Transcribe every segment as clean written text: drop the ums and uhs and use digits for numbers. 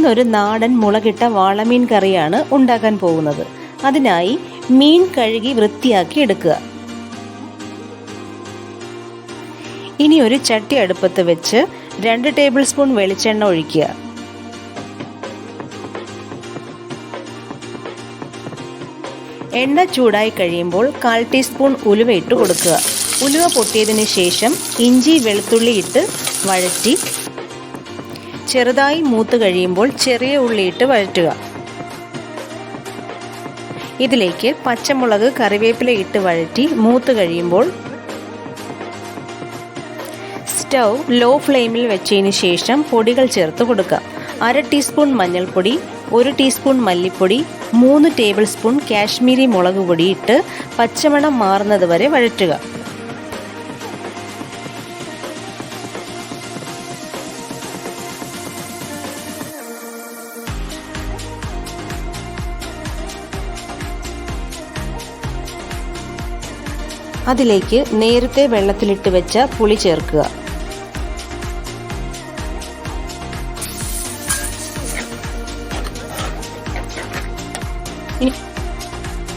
ഇന്നൊരു നാടൻ മുളകിട്ട വാളമീൻ കറിയാണ് ഉണ്ടാക്കാൻ പോകുന്നത്. അതിനായി മീൻ കഴുകി വൃത്തിയാക്കി എടുക്കുക. ഇനി ഒരു ചട്ടി അടുപ്പത്ത് വെച്ച് 2 ടേബിൾ സ്പൂൺ വെളിച്ചെണ്ണ ഒഴിക്കുക. എണ്ണ ചൂടായി കഴിയുമ്പോൾ 1/4 ടീസ്പൂൺ ഉലുവ ഇട്ട് കൊടുക്കുക. ഉലുവ പൊട്ടിയതിന് ശേഷം ഇഞ്ചി വെളുത്തുള്ളി ഇട്ട് വഴറ്റി ചെറുതായി മൂത്ത് കഴിയുമ്പോൾ ചെറിയ ഉള്ളി ഇട്ട് വഴറ്റുക. ഇതിലേക്ക് പച്ചമുളക് കറിവേപ്പില ഇട്ട് വഴറ്റി മൂത്ത് കഴിയുമ്പോൾ സ്റ്റൗ ലോ ഫ്ലെയിമിൽ വെച്ചതിന് ശേഷം പൊടികൾ ചേർത്ത് കൊടുക്കുക. 1/2 ടീസ്പൂൺ മഞ്ഞൾപ്പൊടി, 1 ടീസ്പൂൺ മല്ലിപ്പൊടി, 3 ടേബിൾ സ്പൂൺ കാശ്മീരി മുളക് പൊടി ഇട്ട് പച്ചമണം മാറുന്നത് വരെ വഴറ്റുക. അതിലേക്ക് നേരത്തെ വെള്ളത്തിലിട്ട് വെച്ച പുളി ചേർക്കുക.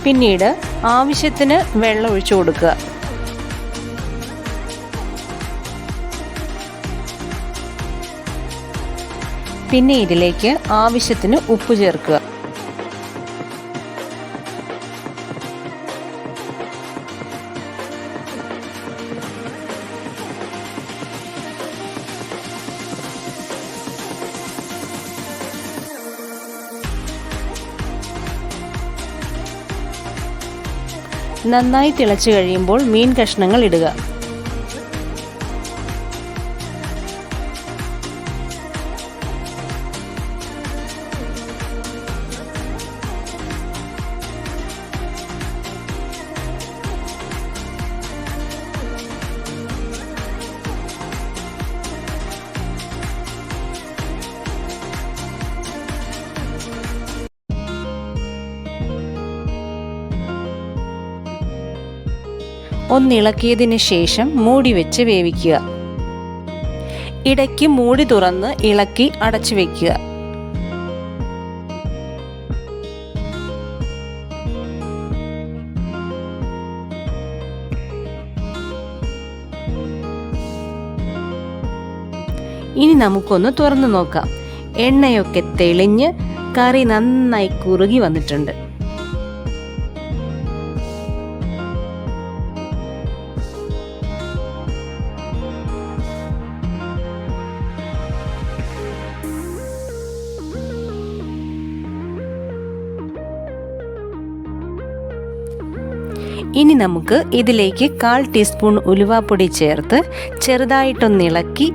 പിന്നീട് ആവശ്യത്തിന് വെള്ളം ഒഴിച്ചു കൊടുക്കുക. പിന്നെ ഇതിലേക്ക് ആവശ്യത്തിന് ഉപ്പ് ചേർക്കുക. നന്നായി തിളച്ചു കഴിയുമ്പോൾ മീൻ കഷ്ണങ്ങൾ ഇടുക. ഒന്നിളക്കിയതിന് ശേഷം മൂടി വെച്ച് വേവിക്കുക. ഇടയ്ക്ക് മൂടി തുറന്ന് ഇളക്കി അടച്ചു വയ്ക്കുക. ഇനി നമുക്കൊന്ന് തുറന്നു നോക്കാം. എണ്ണയൊക്കെ തെളിഞ്ഞ് കറി നന്നായി കുറുകി വന്നിട്ടുണ്ട്. ഇനി നമുക്ക് ഇതിലേക്ക് 1/4 ടീസ്പൂൺ ഉലുവാപ്പൊടി ചേർത്ത് ചെറുതായിട്ടൊന്ന് ഇളക്കി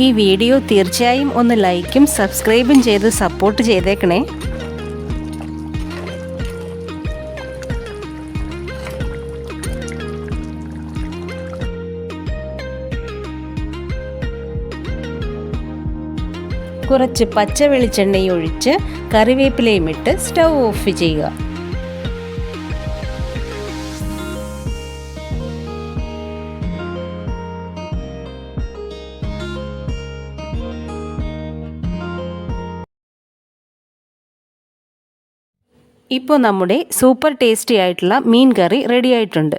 ഈ വീഡിയോ തീർച്ചയായും ഒന്ന് ലൈക്കും സബ്സ്ക്രൈബും ചെയ്ത് സപ്പോർട്ട് ചെയ്തേക്കണേ. കുറച്ച് പച്ച വെളിച്ചെണ്ണയും ഒഴിച്ച് കറിവേപ്പിലയും ഇട്ട് സ്റ്റൗ ഓഫ് ചെയ്യുക. ഇപ്പോൾ നമ്മുടെ സൂപ്പർ ടേസ്റ്റി ആയിട്ടുള്ള മീൻ കറി റെഡി ആയിട്ടുണ്ട്.